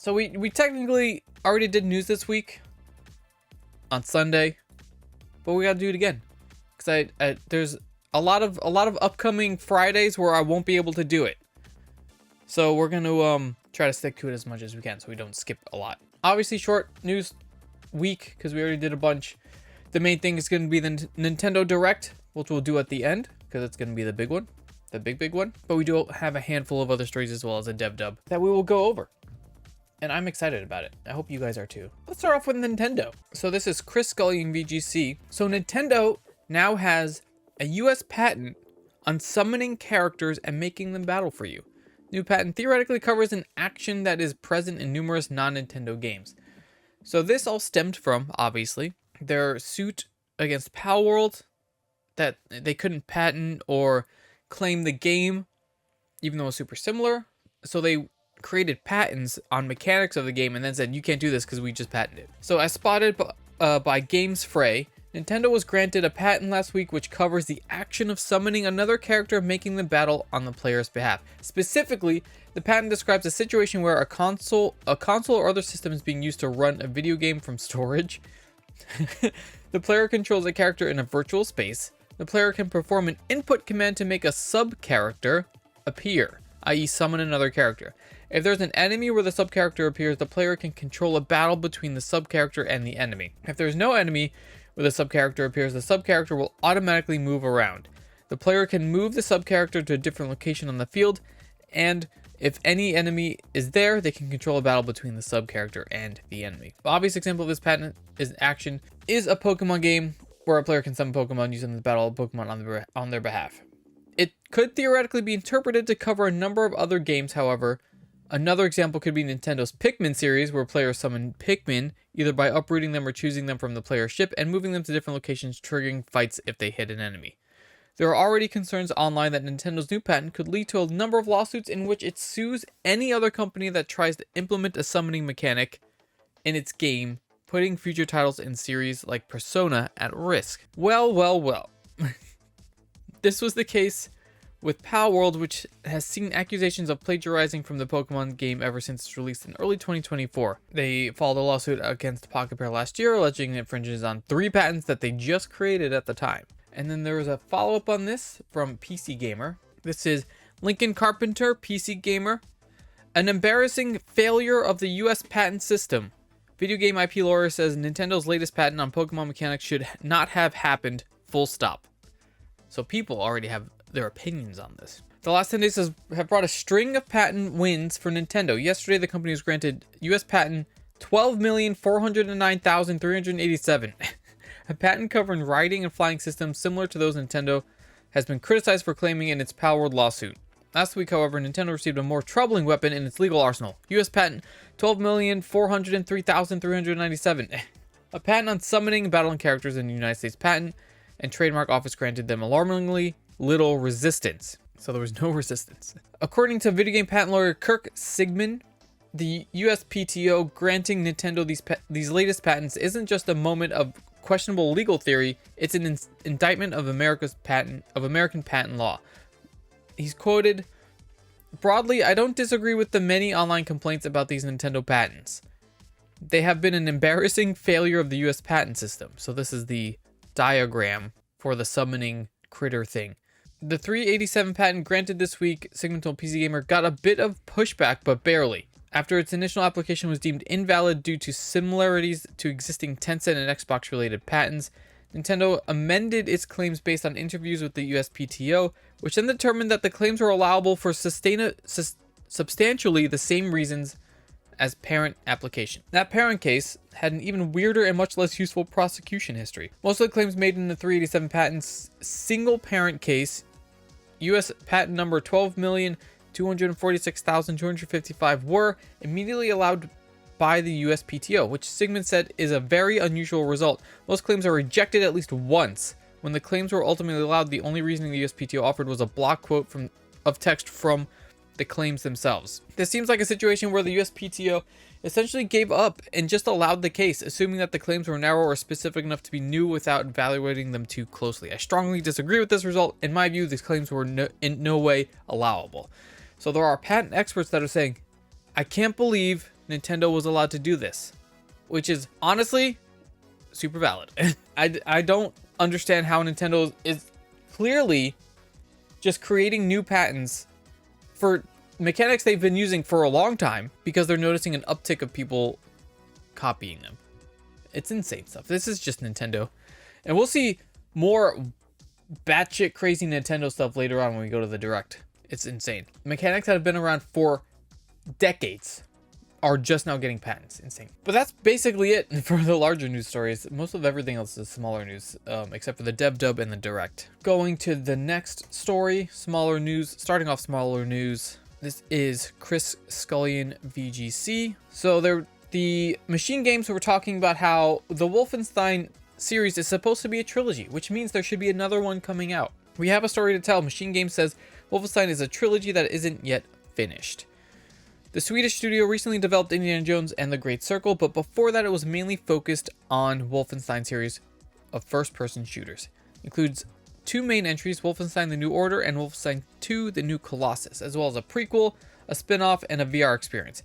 So we technically already did news this week on Sunday, but we gotta do it again because there's a lot of upcoming Fridays where I won't be able to do it. So we're gonna try to stick to it as much as we can so we don't skip a lot. Obviously, short news week because we already did a bunch. The main thing is going to be the Nintendo Direct, which we'll do at the end because it's going to be the big one, the big one. But we do have a handful of other stories as well as a dev dub that we will go over. And I'm excited about it. I hope you guys are too. Let's start off with Nintendo. So this is Chris Scully in VGC. So Nintendo now has a US patent on summoning characters and making them battle for you. New patent theoretically covers an action that is present in numerous non-Nintendo games. So this all stemmed from, obviously, their suit against Palworld that they couldn't patent or claim the game, even though it was super similar. So they created patents on mechanics of the game and then said, you can't do this because we just patented it. So as spotted by Games Fray, Nintendo was granted a patent last week which covers the action of summoning another character, making the battle on the player's behalf. Specifically, the patent describes a situation where a console or other system is being used to run a video game from storage. The player controls a character in a virtual space. The player can perform an input command to make a sub-character appear, i.e. summon another character. If there's an enemy where the sub-character appears, the player can control a battle between the sub-character and the enemy. If there's no enemy where the sub-character appears, the sub-character will automatically move around. The player can move the sub-character to a different location on the field, and if any enemy is there, they can control a battle between the sub-character and the enemy. The obvious example of this patent action is a Pokemon game where a player can summon Pokemon using the battle of Pokemon on their behalf. It could theoretically be interpreted to cover a number of other games, however. Another example could be Nintendo's Pikmin series, where players summon Pikmin either by uprooting them or choosing them from the player's ship and moving them to different locations, triggering fights if they hit an enemy. There are already concerns online that Nintendo's new patent could lead to a number of lawsuits in which it sues any other company that tries to implement a summoning mechanic in its game, putting future titles in series like Persona at risk. Well. This was the case with Palworld, which has seen accusations of plagiarizing from the Pokemon game ever since its release in early 2024. They filed a lawsuit against Pocket Pair last year, alleging it infringes on 3 patents that they just created at the time. And then there was a follow-up on this from PC Gamer. This is Lincoln Carpenter, PC Gamer. An embarrassing failure of the US patent system. Video game IP lawyer says Nintendo's latest patent on Pokemon mechanics should not have happened, full stop. So people already have their opinions on this. The last 10 days have brought a string of patent wins for Nintendo. Yesterday, the company was granted US patent 12,409,387. A patent covering riding and flying systems similar to those Nintendo has been criticized for claiming in its Palworld lawsuit. Last week, however, Nintendo received a more troubling weapon in its legal arsenal. US patent 12,403,397. A patent on summoning and battling characters in the United States Patent and Trademark Office granted them alarmingly little resistance. So there was no resistance. According to video game patent lawyer Kirk Sigmund, the USPTO granting Nintendo these latest patents isn't just a moment of questionable legal theory, it's an indictment of American patent law. He's quoted, "Broadly, I don't disagree with the many online complaints about these Nintendo patents. They have been an embarrassing failure of the US patent system." So this is the diagram for the summoning critter thing. The 387 patent granted this week, Sigmund told PC Gamer, got a bit of pushback, but barely. After its initial application was deemed invalid due to similarities to existing Tencent and Xbox related patents, Nintendo amended its claims based on interviews with the USPTO, which then determined that the claims were allowable for substantially the same reasons as parent application. That parent case had an even weirder and much less useful prosecution history. Most of the claims made in the 387 patent's single parent case, US patent number 12,246,255, were immediately allowed by the USPTO, which Sigmund said is a very unusual result. Most claims are rejected at least once. When the claims were ultimately allowed, the only reasoning the USPTO offered was a block quote of text from the claims themselves. This seems like a situation where the USPTO essentially gave up and just allowed the case, assuming that the claims were narrow or specific enough to be new without evaluating them too closely. I strongly disagree with this result. In my view, these claims were in no way allowable. So there are patent experts that are saying, I can't believe Nintendo was allowed to do this, which is honestly super valid. I don't understand how Nintendo is clearly just creating new patents for mechanics they've been using for a long time because they're noticing an uptick of people copying them. It's insane stuff. This is just Nintendo. And we'll see more batshit crazy Nintendo stuff later on when we go to the Direct. It's insane. Mechanics that have been around for decades are just now getting patents. Insane. But that's basically it for the larger news stories. Most of everything else is smaller news, except for the dev dub and the Direct. Going to the next story, smaller news. Starting off smaller news. This is Chris Scullion VGC. So the Machine Games were talking about how the Wolfenstein series is supposed to be a trilogy, which means there should be another one coming out. We have a story to tell. Machine Games says Wolfenstein is a trilogy that isn't yet finished. The Swedish studio recently developed Indiana Jones and the Great Circle, but before that it was mainly focused on Wolfenstein series of first-person shooters. Includes 2 main entries, Wolfenstein The New Order and Wolfenstein 2 The New Colossus, as well as a prequel, a spin-off, and a VR experience.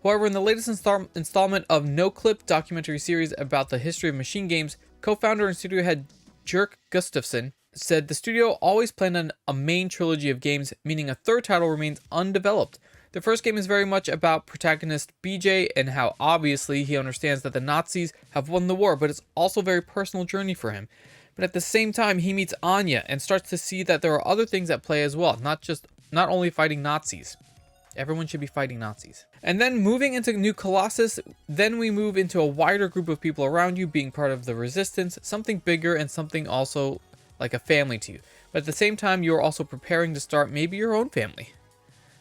However, in the latest installment of No Clip documentary series about the history of Machine Games, co-founder and studio head Jerk Gustafsson said the studio always planned on a main trilogy of games, meaning a third title remains undeveloped. The first game is very much about protagonist BJ and how obviously he understands that the Nazis have won the war, but it's also a very personal journey for him. But at the same time, he meets Anya and starts to see that there are other things at play as well, not only fighting Nazis. Everyone should be fighting Nazis. And then moving into New Colossus, then we move into a wider group of people around you being part of the resistance, something bigger and something also like a family to you. But at the same time, you're also preparing to start maybe your own family.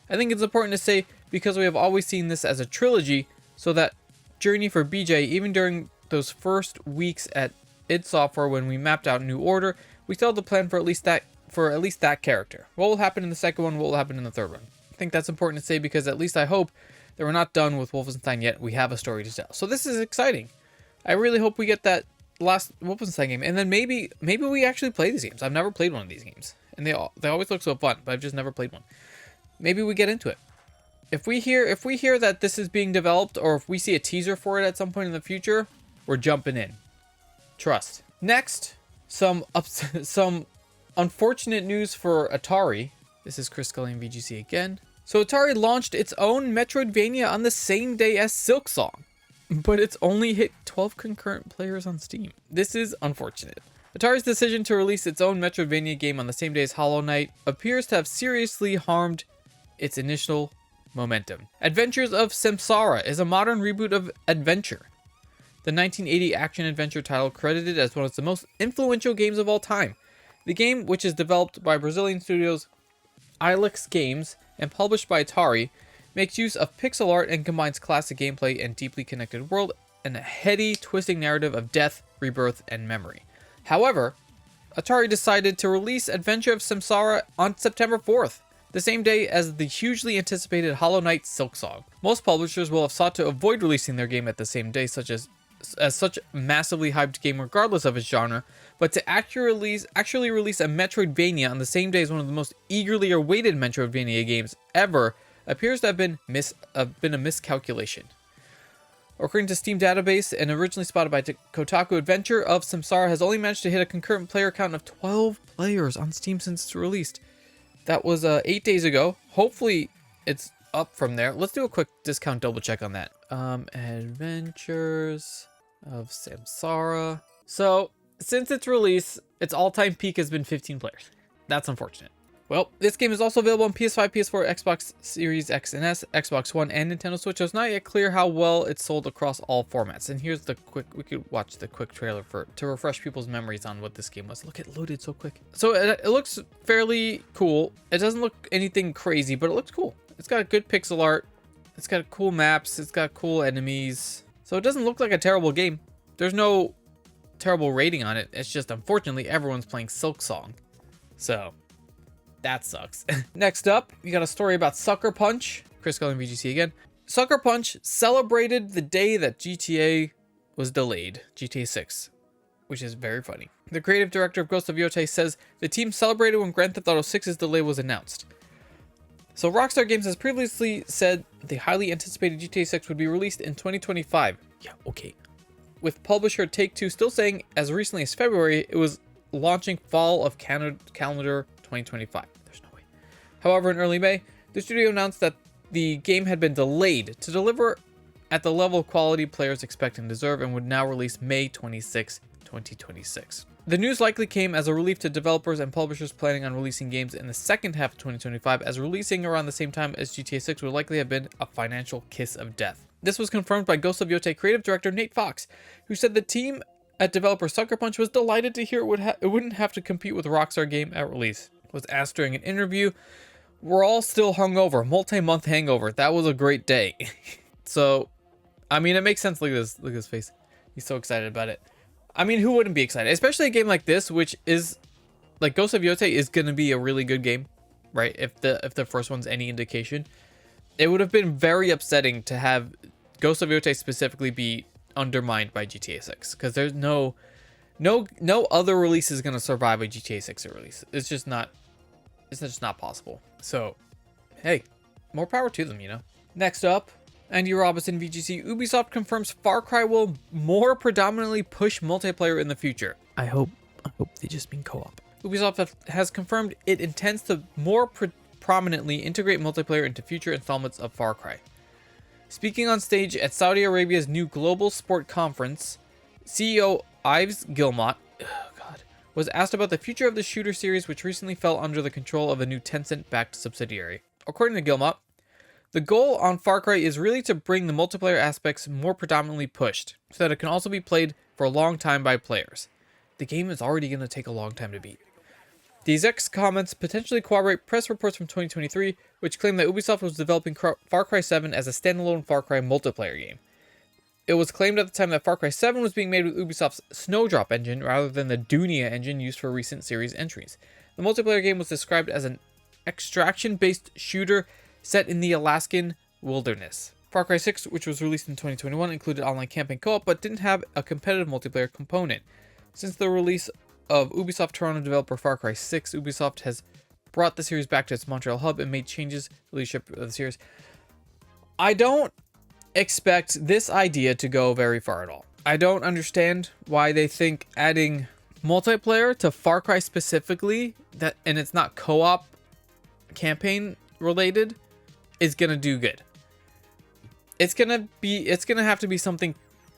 I think it's important to say, because we have always seen this as a trilogy, so that journey for BJ, even during those first weeks at id Software when we mapped out New Order, we still had the plan for at least that character. What will happen in the second one? What will happen in the third one? I think that's important to say because at least I hope that we're not done with Wolfenstein yet. We have a story to tell. So this is exciting. I really hope we get that last Wolfenstein game, and then maybe we actually play these games. I've never played one of these games, and they always look so fun, but I've just never played one. Maybe we get into it. If we hear that this is being developed, or if we see a teaser for it at some point in the future, we're jumping in. Trust. Next, some unfortunate news for Atari. This is Chris Scullion VGC again. So Atari launched its own Metroidvania on the same day as Silksong, but it's only hit 12 concurrent players on Steam. This is unfortunate. Atari's decision to release its own Metroidvania game on the same day as Hollow Knight appears to have seriously harmed its initial momentum. Adventures of Samsara is a modern reboot of Adventure, the 1980 action-adventure title credited as one of the most influential games of all time. The game, which is developed by Brazilian studios Ilex Games and published by Atari, makes use of pixel art and combines classic gameplay and deeply connected world and a heady, twisting narrative of death, rebirth, and memory. However, Atari decided to release Adventure of Samsara on September 4th, the same day as the hugely anticipated Hollow Knight Silksong. Most publishers will have sought to avoid releasing their game at the same day, such as such massively hyped game regardless of its genre, but to actually release a Metroidvania on the same day as one of the most eagerly awaited Metroidvania games ever appears to have been a miscalculation. According to Steam database and originally spotted by Kotaku, Adventure of Samsara has only managed to hit a concurrent player count of 12 players on Steam since it's released. That was 8 days ago. Hopefully it's up from there. Let's do a quick discount double check on that. Adventures of Samsara. So since its release, its all-time peak has been 15 players. That's unfortunate. Well, this game is also available on PS5, PS4, Xbox Series X and S, Xbox One, and Nintendo Switch. So it's not yet clear how well it's sold across all formats. And here's the quick, we could watch the quick trailer to refresh people's memories on what this game was. Look, it loaded so quick. So it looks fairly cool. It doesn't look anything crazy, but it looks cool. It's got good pixel art. It's got cool maps. It's got cool enemies. So it doesn't look like a terrible game. There's no terrible rating on it. It's just, unfortunately, everyone's playing Silksong. So that sucks. Next up, we got a story about Sucker Punch. Chris Scullion VGC again. Sucker Punch celebrated the day that GTA was delayed, GTA 6, which is very funny. The creative director of Ghost of Yotei says the team celebrated when Grand Theft Auto 6's delay was announced. So Rockstar Games has previously said the highly anticipated GTA 6 would be released in 2025. Yeah, okay. With publisher Take-Two still saying as recently as February it was launching fall of calendar 2025. There's no way. However, in early May, the studio announced that the game had been delayed to deliver at the level of quality players expect and deserve and would now release May 26, 2026. The news likely came as a relief to developers and publishers planning on releasing games in the second half of 2025, as releasing around the same time as GTA 6 would likely have been a financial kiss of death. This was confirmed by Ghost of Yotei creative director Nate Fox, who said the team at developer Sucker Punch was delighted to hear it wouldn't have to compete with a Rockstar game at release. Was asked during an interview, "We're all still hungover, multi-month hangover. That was a great day." So, I mean, it makes sense. Look at his face. He's so excited about it. I mean, who wouldn't be excited? Especially a game like this, which is like Ghost of Yotei is gonna be a really good game, right? If the first one's any indication, it would have been very upsetting to have Ghost of Yotei specifically be undermined by GTA 6, because there's no other release is gonna survive a GTA 6 release. It's just not possible. So, hey, more power to them, you know. Next up, Andy Robinson, VGC. Ubisoft confirms Far Cry will more predominantly push multiplayer in the future. I hope they just mean co-op. Ubisoft has confirmed it intends to more prominently integrate multiplayer into future installments of Far Cry. Speaking on stage at Saudi Arabia's new Global Sport Conference, CEO Yves Guillemot was asked about the future of the shooter series, which recently fell under the control of a new Tencent-backed subsidiary. According to Guillemot, the goal on Far Cry is really to bring the multiplayer aspects more predominantly pushed, so that it can also be played for a long time by players. The game is already going to take a long time to beat. The exec's comments potentially corroborate press reports from 2023, which claimed that Ubisoft was developing Far Cry 7 as a standalone Far Cry multiplayer game. It was claimed at the time that Far Cry 7 was being made with Ubisoft's Snowdrop engine rather than the Dunia engine used for recent series entries. The multiplayer game was described as an extraction-based shooter set in the Alaskan wilderness. Far Cry 6, which was released in 2021, included online campaign co-op, but didn't have a competitive multiplayer component. Since the release of Ubisoft Toronto developer Far Cry 6, Ubisoft has brought the series back to its Montreal hub and made changes to the leadership of the series. I don't expect this idea to go very far at all. I don't understand why they think adding multiplayer to Far Cry specifically, and it's not co-op campaign related, is gonna do good. It's gonna have to be something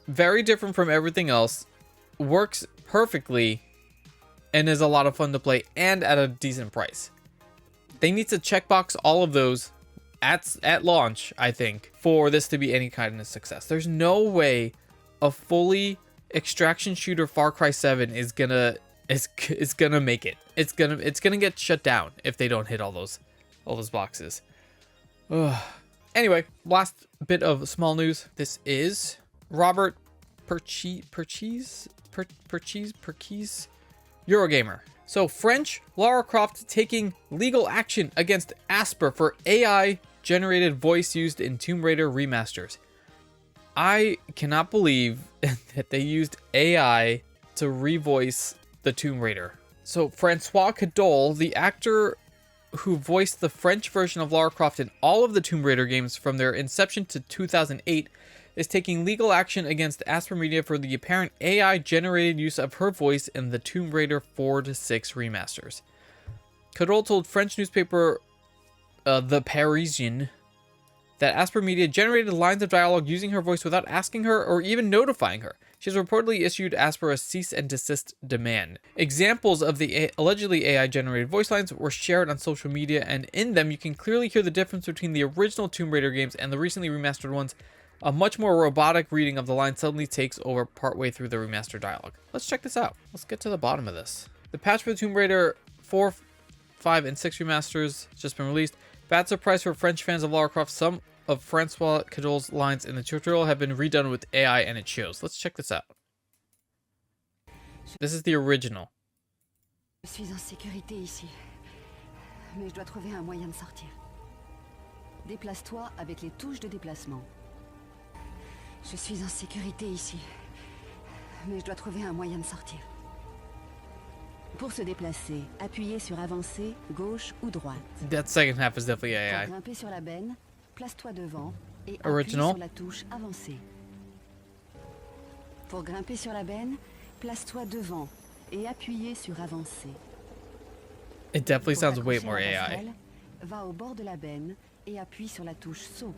very different from everything else, works perfectly, and is a lot of fun to play and at a decent price. They need to checkbox all of those at launch, I think, for this to be any kind of success. There's no way a fully extraction shooter Far Cry 7 is gonna make it. It's gonna get shut down if they don't hit all those boxes. Ugh. Anyway, last bit of small news. This is Robert Perchis, Eurogamer. So French Lara Croft taking legal action against Asper for AI generated voice used in Tomb Raider remasters. I cannot believe that they used AI to revoice the Tomb Raider. So Francois Cadol, the actor who voiced the French version of Lara Croft in all of the Tomb Raider games from their inception to 2008, is taking legal action against Asper Media for the apparent AI-generated use of her voice in the Tomb Raider 4 to 6 remasters. Cadol told French newspaper The Parisien that Asper Media generated lines of dialogue using her voice without asking her or even notifying her. She has reportedly issued Asper a cease and desist demand. Examples of the allegedly AI-generated voice lines were shared on social media, and in them you can clearly hear the difference between the original Tomb Raider games and the recently remastered ones. A much more robotic reading of the line suddenly takes over partway through the remastered dialogue. Let's check this out. Let's get to the bottom of this. The patch for the Tomb Raider 4, 5, and 6 remasters has just been released. Bad surprise for French fans of Lara Croft. Some of Francois Cadol's lines in the tutorial have been redone with AI, and it shows. Let's check this out. This is the original. Je suis en sécurité ici, mais je dois trouver un moyen de sortir. Déplace-toi avec les touches de déplacement. Je suis en sécurité ici, mais je dois trouver un moyen de sortir. Pour se déplacer, appuyez sur avancer, gauche ou droite. That second half is definitely AI. Pour grimper sur la benne, place-toi devant et Original. appuie sur la touche avancer. Pour grimper sur la benne, place-toi devant et appuyez sur avancer. It definitely Pour sounds way t'accrocher more à la AI. passerelle, va au bord de la benne et appuie sur la touche saut.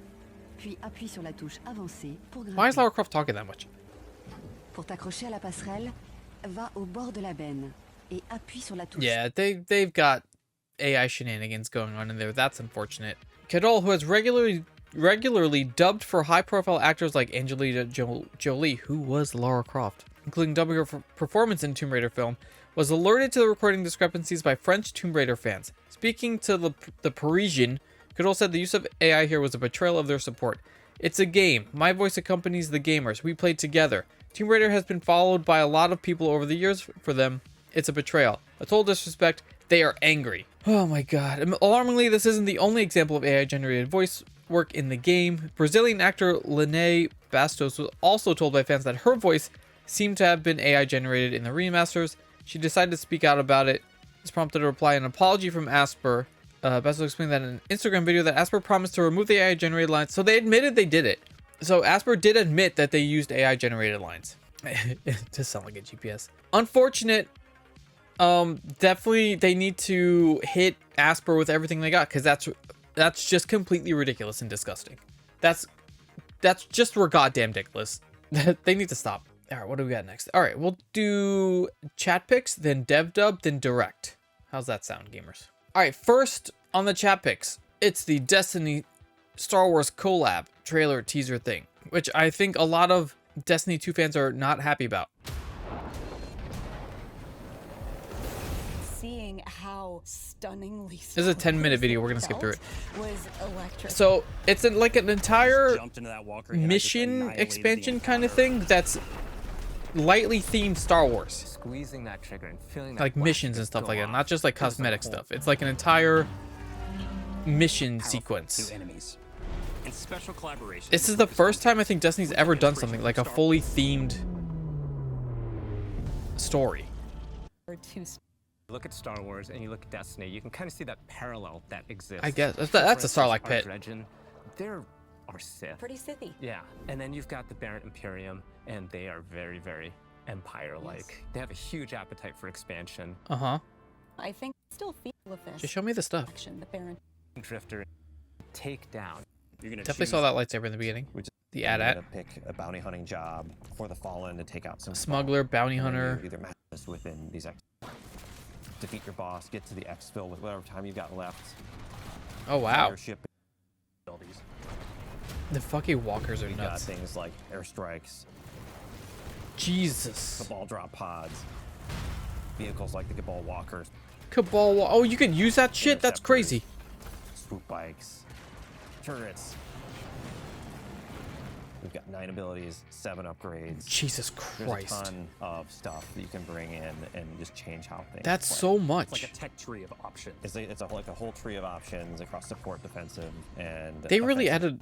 Puis appuie sur la touche avancer pour grimper. Why is Lara Croft talking that much? Pour t'accrocher à la passerelle, va au bord de la benne et appuie sur la touche. Yeah, they've got AI shenanigans going on in there. That's unfortunate. Cadol, who has regularly dubbed for high-profile actors like Angelina Jolie, who was Lara Croft, including dubbing her performance in Tomb Raider film, was alerted to the recording discrepancies by French Tomb Raider fans. Speaking to the Parisian, Cadol said the use of AI here was a betrayal of their support. It's a game. My voice accompanies the gamers. We played together. Tomb Raider has been followed by a lot of people over the years. For them, it's a betrayal. A total disrespect. They are angry. Oh my god. Alarmingly, this isn't the only example of AI-generated voice work in the game. Brazilian actor Lene Bastos was also told by fans that her voice seemed to have been AI-generated in the remasters. She decided to speak out about it. This prompted a reply and an apology from Asper. Bastos explained that in an Instagram video that Asper promised to remove the AI-generated lines. So they admitted they did it. So Asper did admit that they used AI-generated lines. It does sound like a GPS. Unfortunate. Definitely they need to hit Asper with everything they got, because that's just completely ridiculous and disgusting. That's just goddamn ridiculous. They need to stop. All right, what do we got next? All right, we'll do chat picks, then dev dub, then direct. How's that sound, gamers? All right, first on the chat picks, it's the Destiny Star Wars collab trailer teaser thing, which I think a lot of Destiny 2 fans are not happy about. Seeing how stunningly This is a 10-minute video. We're gonna skip through it. Was electric. So it's like an entire Jumped into that walker and I just mission annihilated expansion the kind of entire- thing that's lightly themed Star Wars, Squeezing that trigger and feeling that like blast missions and just stuff go like that, off. not just like Feels cosmetic a whole stuff. It's like an entire mission Powerful sequence. to enemies. And special collaboration. This is the first time I think Destiny's ever done something like a fully themed story. Or two Look at Star Wars and you look at Destiny, you can kind of see that parallel that exists. I guess For that's a instance, Sarlacc our pit. Dredgen, they're our Sith. pretty sithy. Yeah, and then you've got the Barrett Imperium, and they are very, very Empire-like. Yes. They have a huge appetite for expansion. I think still feel with this. Just show me the stuff. Action, the Baron. Drifter, take down. You're gonna Definitely choose saw that lightsaber in the beginning. The AT-AT. to pick a bounty hunting job for the Fallen to take out some Smuggler, bounty and then hunter. you either match this within these defeat your boss, get to the exfil with whatever time you've got left. Oh wow, Airship abilities. the fucking walkers are You've got nuts. things like airstrikes, Jesus. cabal drop pods, vehicles like the cabal walkers, Cabal. Oh, you can use that shit? That's crazy. swoop bikes, turrets. We've got 9 abilities, 7 upgrades. Jesus There's Christ. a ton of stuff that you can bring in and just change how things That's play. so It's like much. a tech tree of options. It's like a whole tree of options across support, defensive, and They really offensive. added.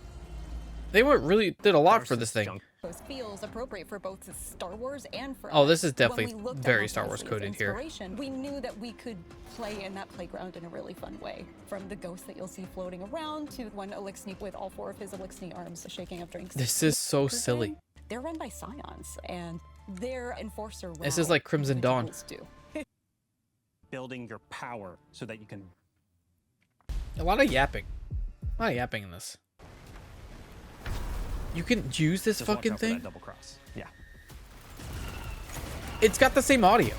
They really did a lot for Versus this thing. junk. Post feels appropriate for both Star Wars and for Oh, us. this is When definitely we looked at very Mos Star Wars Eisley's coded here. inspiration, we knew that we could play in that playground in a really fun way. From the ghosts that you'll see floating around to one Elixni with all 4 of his Elixni arms shaking up drinks. This is so Per se, silly. They're run by Scions, and their enforcer. This is route like Crimson Dawn. individuals do. Building your power so that you can. A lot of yapping. A lot of yapping in this. You can use this Just watch fucking out for that thing? double cross. Yeah. It's got the same audio.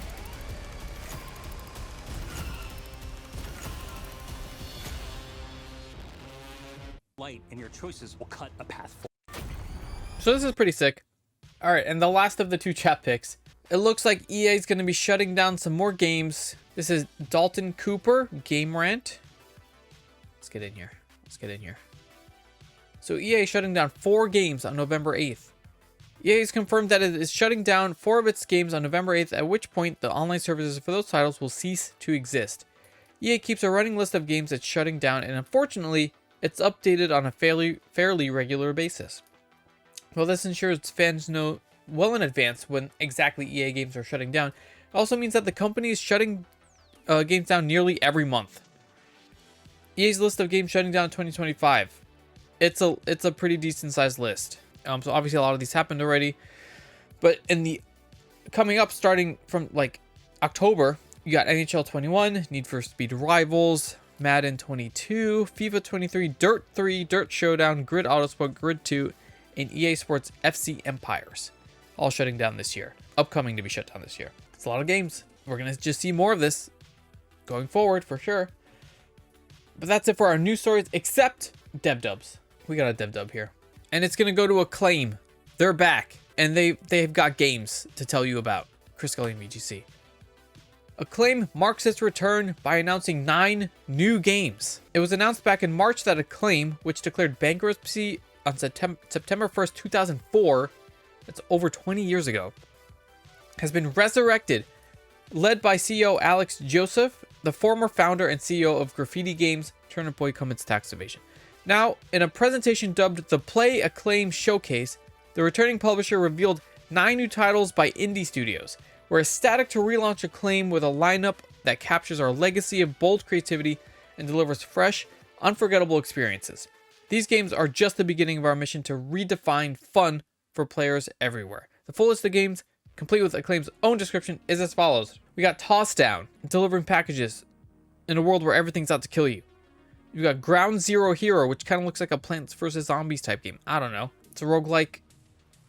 Light and your choices will cut a path forward. So this is pretty sick. All right, and the last of the 2 chat picks. It looks like EA is going to be shutting down some more games. This is Dalton Cooper, Game Rant. Let's get in here. Let's get in here. So EA is shutting down 4 games on November 8th. EA has confirmed that it is shutting down 4 of its games on November 8th, at which point the online services for those titles will cease to exist. EA keeps a running list of games it's shutting down, and unfortunately, it's updated on a fairly regular basis. While this ensures fans know well in advance when exactly EA games are shutting down, It also means that the company is shutting games down nearly every month. EA's list of games shutting down in 2025. It's a pretty decent sized list. So obviously a lot of these happened already, but in the coming up, starting from like October, you got NHL 21, Need for Speed Rivals, Madden 22, FIFA 23, Dirt 3, Dirt Showdown, Grid Autosport, Grid 2, and EA Sports FC Empires, all shutting down this year. Upcoming to be shut down this year. It's a lot of games. We're gonna just see more of this going forward for sure. But that's it for our news stories, except dev dubs. We got a dev dub here, and it's gonna go to Acclaim. They're back, and they've got games to tell you about. Chris Scully and VGC. Acclaim marks its return by announcing 9 new games. It was announced back in March that Acclaim, which declared bankruptcy on September 1st, 2004, that's over 20 years ago, has been resurrected, led by CEO Alex Joseph, the former founder and CEO of Graffiti Games, Turner Boy Commits Tax Evasion. Now, in a presentation dubbed the Play Acclaim Showcase, the returning publisher revealed 9 new titles by indie studios. We're ecstatic to relaunch Acclaim with a lineup that captures our legacy of bold creativity and delivers fresh, unforgettable experiences. These games are just the beginning of our mission to redefine fun for players everywhere. The full list of games, complete with Acclaim's own description, is as follows. We got Toss Down, delivering packages in a world where everything's out to kill you. You got Ground Zero Hero, which kind of looks like a Plants vs. Zombies type game. I don't know. It's a roguelike.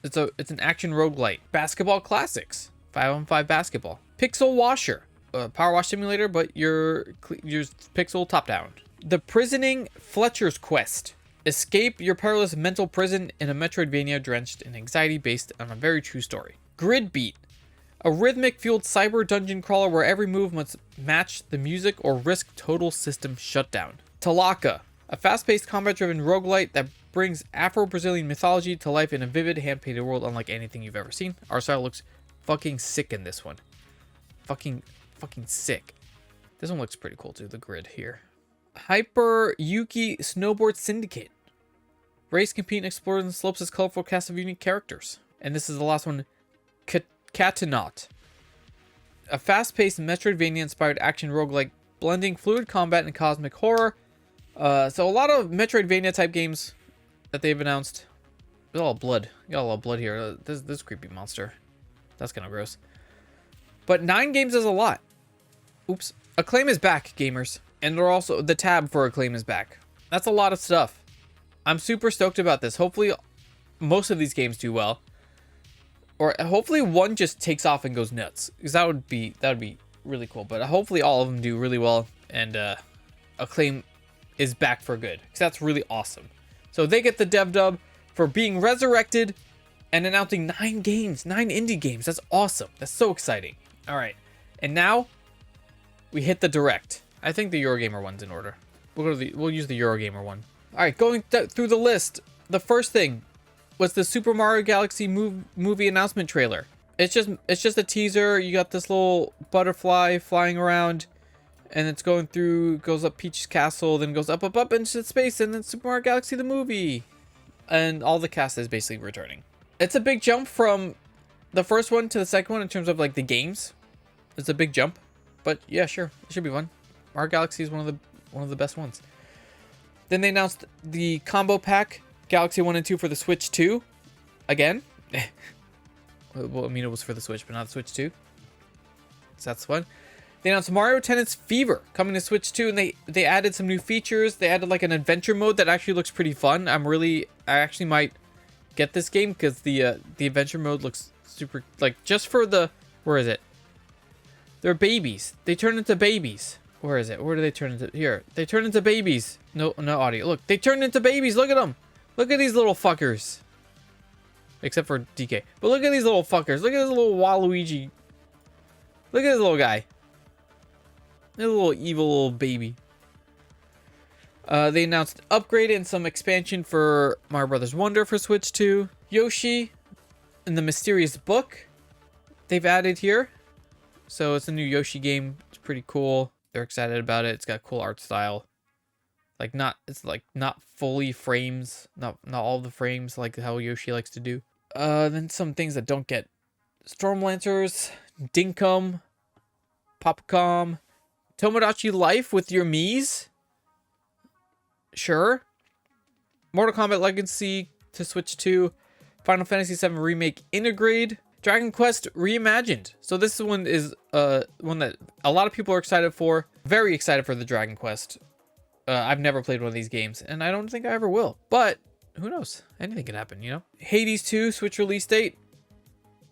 It's an action roguelite. Basketball Classics. 5-on-5 basketball. Pixel Washer, a power wash simulator, but your pixel top down. The Prisoning Fletcher's Quest. Escape your perilous mental prison in a Metroidvania drenched in anxiety based on a very true story. Grid Beat, a rhythmic fueled cyber dungeon crawler where every move must match the music or risk total system shutdown. Talaka, a fast-paced combat-driven roguelite that brings Afro-Brazilian mythology to life in a vivid hand-painted world unlike anything you've ever seen. Our style looks fucking sick in this one. Fucking sick. This one looks pretty cool too, the grid here. Hyper Yuki Snowboard Syndicate. Race, compete, and explore the slopes as colorful cast of unique characters. And this is the last one. Catanaut. A fast-paced Metroidvania-inspired action roguelike blending fluid combat and cosmic horror. So a lot of Metroidvania type games that they've announced. There's a lot of blood. You got a lot of blood here. This creepy monster. That's kind of gross. But 9 games is a lot. Oops. Acclaim is back, gamers. And they're also, the tab for Acclaim is back. That's a lot of stuff. I'm super stoked about this. Hopefully, most of these games do well. Or hopefully one just takes off and goes nuts. Because that would be really cool. But hopefully all of them do really well. And Acclaim is back for good. Because that's really awesome. So they get the dev dub for being resurrected and announcing 9 games, 9 indie games. That's awesome. That's so exciting. All right. And now we hit the direct. I think the Eurogamer one's in order. We'll use the Eurogamer one. All right, going through the list. The first thing was the Super Mario Galaxy movie announcement trailer. It's just a teaser. You got this little butterfly flying around, and it's goes up Peach's castle, then goes up into space, and then Super Mario Galaxy the movie, and all the cast is basically returning. It's a big jump from the first one to the second one in terms of like the games. It's a big jump, but yeah, sure, it should be fun. Mario Galaxy is one of the best ones. Then they announced the combo pack Galaxy 1 and 2 for the Switch 2. Again. Well, I mean, it was for the Switch, but not the Switch 2. So that's fun. They announced Mario Tennis Fever coming to Switch 2, and they added some new features. They added like an adventure mode that actually looks pretty fun. I actually might get this game because the adventure mode looks super, like, just for the, where is it? They're babies. They turn into babies. Where is it? Where do they turn into? Here. They turn into babies. No audio. Look, they turn into babies. Look at them. Look at these little fuckers. Except for DK. But look at these little fuckers. Look at this little Waluigi. Look at this little guy. This little evil little baby. They announced upgrade and some expansion for Mario Brothers Wonder for Switch 2. Yoshi and the Mysterious Book they've added here. So it's a new Yoshi game. It's pretty cool. They're excited about it. It's got cool art style. It's not fully frames. Not all the frames like how Yoshi likes to do. Then some things that don't get Storm Lancers, Dinkum, Popcom. Tomodachi Life with your Miis? Sure. Mortal Kombat Legacy to Switch 2. Final Fantasy VII Remake Intergrade. Dragon Quest Reimagined. So this one is one that a lot of people are excited for. Very excited for the Dragon Quest. I've never played one of these games, and I don't think I ever will. But who knows? Anything can happen, you know? Hades 2 Switch release date.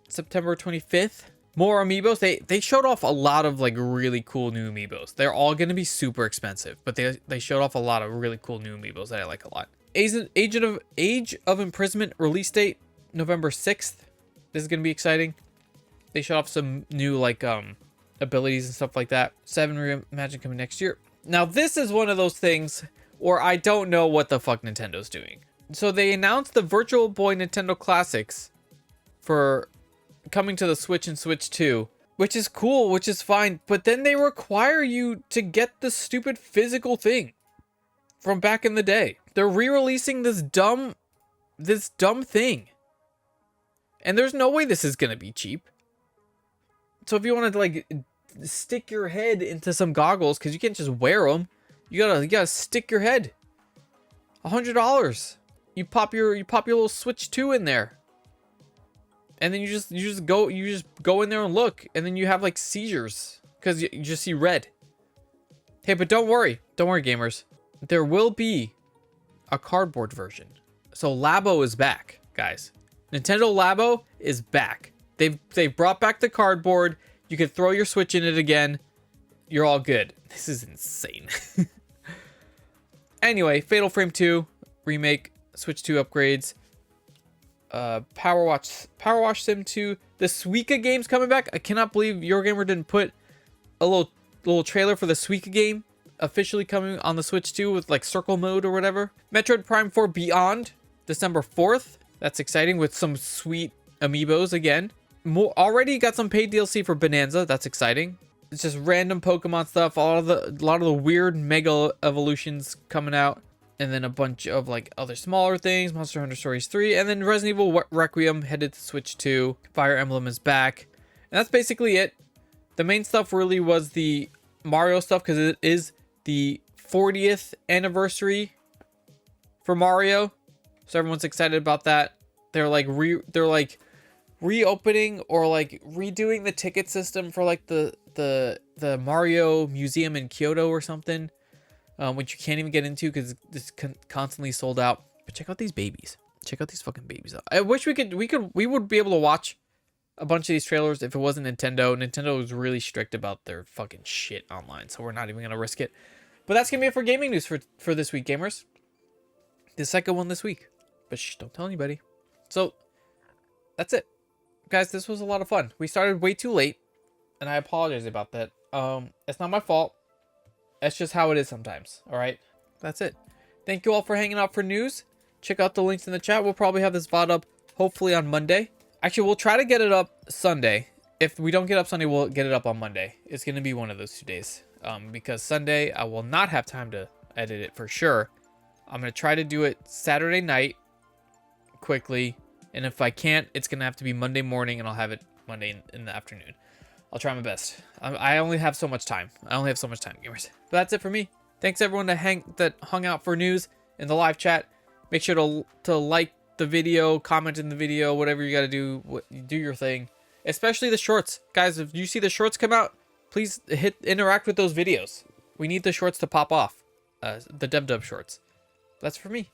September 25th. More amiibos. They showed off a lot of like really cool new amiibos. They're all going to be super expensive, but they showed off a lot of really cool new amiibos that I like a lot. Age of Imprisonment release date November 6th. This is going to be exciting. They showed off some new like abilities and stuff like that. 7 Reimagine coming next year. Now this is one of those things where I don't know what the fuck Nintendo's doing. So they announced the Virtual Boy Nintendo Classics for coming to the Switch and Switch 2, which is cool, which is fine, but then they require you to get the stupid physical thing from back in the day. They're re-releasing this dumb thing. And there's no way this is going to be cheap. So if you want to like stick your head into some goggles, because you can't just wear them, you gotta stick your head. $100. You pop your little Switch 2 in there. And then you just go in there and look, and then you have like seizures because you just see red. Hey, but don't worry, gamers. There will be a cardboard version. So Labo is back, guys. Nintendo Labo is back. They've brought back the cardboard. You can throw your Switch in it again. You're all good. This is insane. Anyway, Fatal Frame 2 remake, Switch 2 upgrades. Power Wash Sim 2. The Suika game's coming back. I cannot believe Eurogamer didn't put a little trailer for the Suika game officially coming on the Switch 2 with like circle mode or whatever. Metroid Prime 4 Beyond, December 4th. That's exciting with some sweet amiibos again. Already got some paid DLC for Bonanza. That's exciting. It's just random Pokemon stuff. A lot of the weird Mega Evolutions coming out. And then a bunch of like other smaller things, Monster Hunter Stories 3, and then Resident Evil Requiem headed to Switch 2. Fire Emblem is back. And that's basically it. The main stuff really was the Mario stuff because it is the 40th anniversary for Mario. So everyone's excited about that. They're like reopening or like redoing the ticket system for like the Mario Museum in Kyoto or something. Which you can't even get into because it's constantly sold out. But check out these babies. Check out these fucking babies. I wish we would be able to watch a bunch of these trailers if it wasn't Nintendo. Nintendo was really strict about their fucking shit online, so we're not even gonna risk it. But that's gonna be it for gaming news for this week, gamers. The second one this week. But shh, don't tell anybody. So that's it, guys. This was a lot of fun. We started way too late, and I apologize about that. It's not my fault. That's just how it is sometimes. All right. That's it. Thank you all for hanging out for news. Check out the links in the chat. We'll probably have this VOD up hopefully on Monday. Actually, we'll try to get it up Sunday. If we don't get up Sunday, we'll get it up on Monday. It's going to be one of those 2 days. Because Sunday, I will not have time to edit it for sure. I'm going to try to do it Saturday night quickly. And if I can't, it's going to have to be Monday morning, and I'll have it Monday in the afternoon. I'll try my best. I only have so much time. Gamers. But that's it for me. Thanks everyone that hung out for news in the live chat. Make sure to like the video, comment in the video, whatever you got to do. Do your thing. Especially the shorts. Guys, if you see the shorts come out, please interact with those videos. We need the shorts to pop off. The DevDub shorts. That's for me.